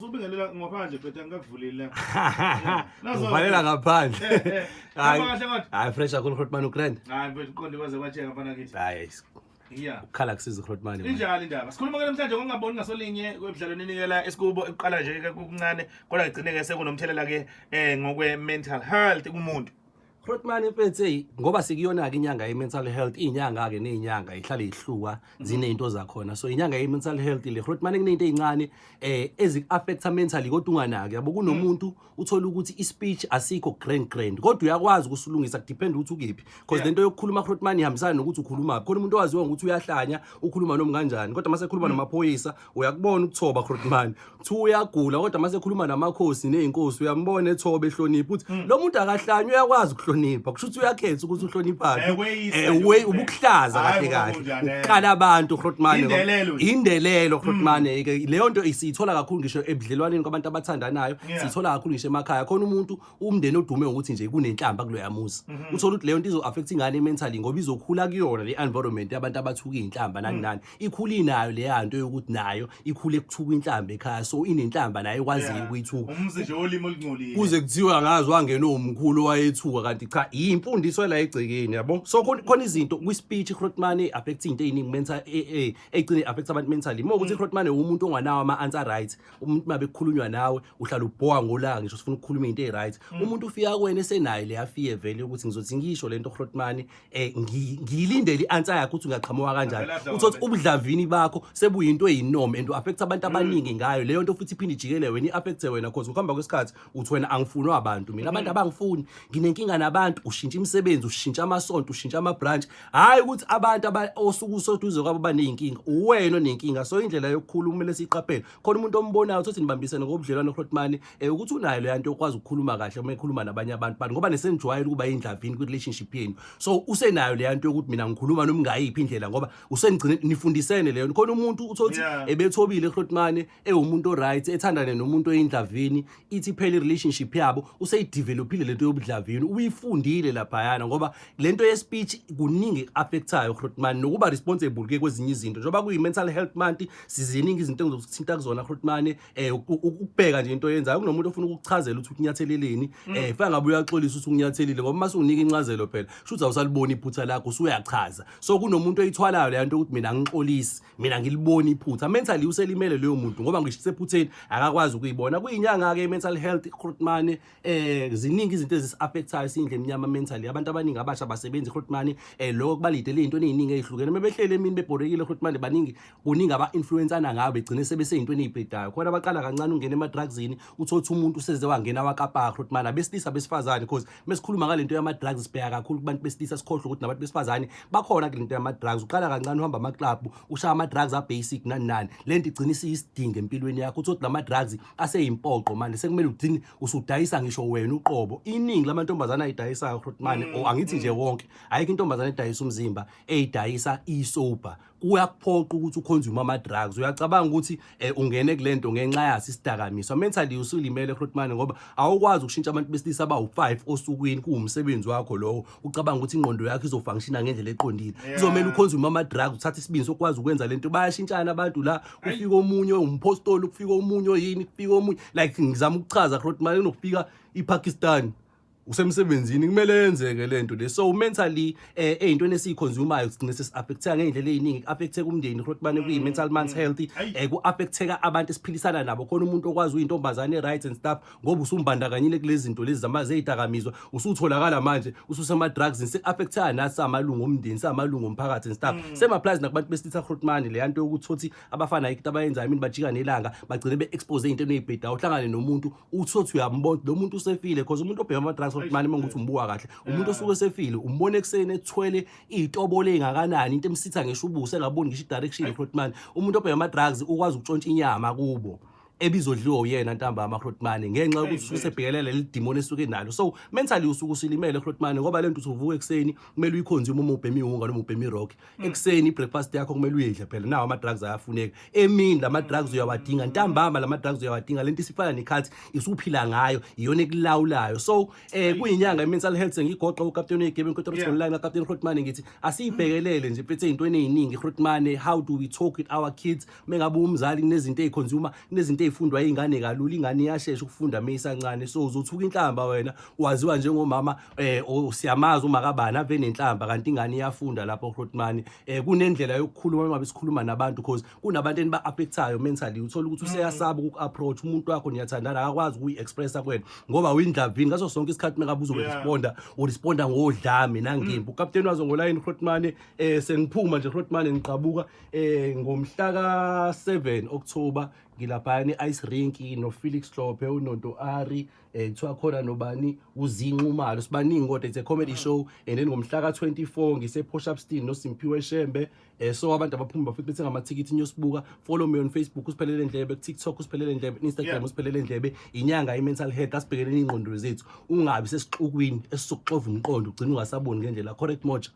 usubingelela ngaphandle bhetha ngikuvulile la uvalela ngaphandle hayi fresh kakhulu Grootman ugrand hayi mfethu uqonde kwaze kwathenga mfana kithi hayi ukhala kusiza Grootman injalo indaba sikhuluma ke namhlanje ngingaboni ngasolinye kwemidlalo ninikela esikubo eqala nje kukuncane kodwa igcineke sekunomthelela ke ngokwe mental health kumuntu Grootman mfethu ngoba sikuyona ke inyanga ye mental health inyanga ke nezinyanga ihlala ihluka zinezinto zakhona so inyanga ye mental health le Grootman kunezinto ezincane ezi affecta mentally kodwa unganaki yabo kunomuntu uthola ukuthi ispeech asikho grand kodwa uyakwazi ukusulungisa depend ukuthi ukephi because lento yokukhuluma Grootman ihambisana nokuthi ukhuluma khona umuntu owaziwa ukuthi uyahlanya ukhuluma noma kanjani kodwa mase ekhuluma namaphoyisa uyakubona ukuthoba Grootman thu uyagula kodwa mase ekhuluma namakhosi nezinkosi uyambona ethoba ehlonipha uthi lo muntu akahlanya uyakwazi ukuhlonipha kusho ukuthi uyakhetha ukuthi uhloniphane ubukuhlaza kahle uqala abantu Grootman indelelo Grootman leyo nto isithola kakhulu ngisho ebudlelwaneni kwabantu abathandanayo sithola kakhulu ngisho emakhaya khona umuntu umndeni odume ukuthi nje kunenhlamba kulo yamuzi uthola ukuthi leyo nto izo affect ingane mentally ngoba izokhula kuyona le environment yabantu abathuka inhlamba nani ikhuli nayo le yanto yokuthi nayo ikhule kuthuka inhlamba ekhaya so inenhlamba nayo ikwaziyo ukuyithuka umzi nje olimo olingcolile kuze kuthiwa ngazi wangena umkhulu wayethuka kanti cha imfundiso la egcekeni yabo so khona izinto kwi speech Grootman affect into eziningi mental egcine affect abantu mentally ukuthi Grootman umuntu onganawo ama answer right umuntu mabe kukhulunywa nawe uhlala ubhoka ngolanga ngisho sifuna ukukhuluma into eziright umuntu ufika kuwena esenayo le afie vele ukuthi ngizothi ngisho lento Grootman ngiyilindele ianswer yakho ukuthi ungaqhamuka kanjani uthi ubudlavini bakho sebuyinto eyinorm and affect abantu abaningi ngayo leyo nto futhi iphinde ijikele wena iaffect wena because ukuhamba kwesikhathi uthi wena angifunwa abantu mina abantu abangifuni nginenkinga nabantu ushintsha imisebenzi ushintsha amasonto ushintsha ama branch hayi ukuthi abantu osuku soduze kwabo baneyinkinga uwena onenkinga so indlela yokukhuluma kumele siqaphele khona umuntu ombonayo uthi nibambisene ngobudlelwano Grootman ukuthi unayo le yanto yokwazi ukukhuluma kahle uma ekhuluma nabanye abantu ngoba nesenjwayela ukuba indlavini kwi relationship yenu so usenayo le yanto yokuthi mina ngikhuluma noma ngayiphi indlela ngoba usenigcine nifundisene leyo khona umuntu uthi ebethobile Grootman umuntu oright ethandane nomuntu oyindlavini ithi phela relationship yabo useyidevelopile lento yobudlavini uyifundile lapha yana ngoba lento ye speech kuningi affectayo Grootman nokuba responsible ke kwezinye izinto njengoba kuyi mental health month siziningi izinto engizokuthinta kuzona Grootman ukubheka nje into yenzayo kunomuntu ofuna ukuchazela ukuthi unyatheleleni faka ngabe uyaxolisa ukuthi unyathelile ngoba mase unika incazelo phela shuthi awusalibona iphutha lakho usuyachaza so kunomuntu oyithwalayo le yanto ukuthi mina ngixolisi mina ngilibona iphutha mentally uselimele leyo muntu ngoba ngisho sephutheni akakwazi ukuyibona kuyinyanga ke mental health Grootman ziningi izinto ezisiaffectayo sindle eminyama mentally abantu abaningi abasha basebenza Grootman lokho kubalidele izinto eziningi ezihlukene mebehlele emini bebhorekile Grootman baningi kuningi aba influencerana ngabe begcine sebeseyinto enizibhedayo khona abaqala kancane ungena ema drugsini uthothi umuntu useze wangena wakapa Grootman abesilisa besifazane because mesikhuluma ngalento yama drugs sibheka kakhulu kubantu besilisa sikhohlwe ukuthi nabantu besifazane bakhona kulento yama drugs uqala kancane uhamba ama club ushaya ama drugs a basic nani lento igcina isiyisidinga empilweni yakho uthothi lama drugs aseyimpoqo manje sekumele ugcine usudayisa ngisho wena uqobo iningi lamantombazana ayidayisayo Grootman angithi nje wonke ayikho intombazana edayisa umzimba eyidayisa isober kuyakuphoqa ukuthi uconsume ama drugs uyacabanga ukuthi ungene kulento ngenxa yasi isidakamizwa mentally usulimele Grootman ngoba awukwazi ukushintsha abantu besilisa abawu5 osukwini kuumsebenzi wakho lowo ucabanga ukuthi ingqondo yakho izofunctiona ngendlela eqondile izomela uconsume ama drugs uthatha isibindi sokwazi ukwenza lento bayashintshana abantu la ufika omunye umpostoli ufika omunye yini ufika omunye like ngizama ukuchaza Grootman unokufika iPakistan usemsebenzini kumele yenzeke lento le so mentally into esiyiconsumayo sigcine sesiaffecteka ngendlela eziningi affecteka umndeni Grootman kuyi mental health ku-affecteka abantu esiphilisana nabo khona umuntu okwazi uyintombazane right and stuff ngoba usumbandakanyile kulezi zinto lezi zamazeyidakamizwa usutholakala manje ususema drugs se-affecteka nathi amalungu omndeni samalungu omphakathi and stuff same applies nakubantu besilisa Grootman le yanto yokuthi uthi abafana ikinto abayenzayo imini bajika nelanga bagcine be-expose into ezibhedayo uhlangane nomuntu uthi uyambona lo muntu usefile because umuntu obheka ama drugs Grootman menguthi umbuka kahle umuntu osuke sefile umbone ekseni ethwele izitobole engakanani into emsitha ngisho ubuse engaboni ngisho direction Grootman umuntu obheka ama drugs ukwazi ukuntshontsha inyama kubo ebizodliwa uyena ntambama Grootman ngenxa yokuthi usebhekelela leli demon esuke nalo so mentally usuku usilimele Grootman ngoba lento usuvuka ekseni kumele uyiconsume uma ubhema ihunga noma ubhema irock ekseni breakfast yakho kumele uyidle phela nawo ama drugs ayafuneka emini lama drugs uyawadinga ntambama lama drugs uyawadinga lento isifana nekhathi isuphila ngayo iyona ekulawulayo so kuyinyanga mental health ngigoqa uCaptain weGame Control online na Captain Grootman ngithi asibhekelele nje phethe into eziningi Grootman how do we talk with our kids mengabe umzali kunezinto eziconsumer kunezinto ezifundwa izingane kalula ingane iyashesha ukufunda meyisancane so uzothuka inhlamba wena waziwa njengomama siyamazi umakabani ave nenhlamba kanti ingane iyafunda lapho Grootman kunendlela yokukhuluma uma besikhuluma nabantu because kunabantu eniba-affectayo mentally uthola ukuthi useyasaba uku-approach umuntu wakho niyathandana akakwazi ukuyi-expressa kwena ngoba uyindlavini ngaso sonke isikhathi mekabuza uresponda ngodlame nangimpi ukapteni wazo ngolayini Grootman sengiphuma nje Grootman ngiqabuka ngomhla ka-7 October ngilaphayana i-ice rink no-Felix Hlophe uNonto Ari kuthiwa khona nobani uzinqumalo sibaningi kodwa it's a comedy show and then ngomhla ka-24 ngise-Push-Up-Steam noSimphiwe Shembe so abantu abaphuma bafike bethenga amathikithi niyosibuka follow me on Facebook usiphelele ndlebe TikTok usiphelele ndlebe Instagram usiphelele ndlebe inyanga i-mental health asibhekeleni ingqondo zethu ungabi sesixukwini esisokuxova umqondo ugcina ungasaboni ngendlela correct Moja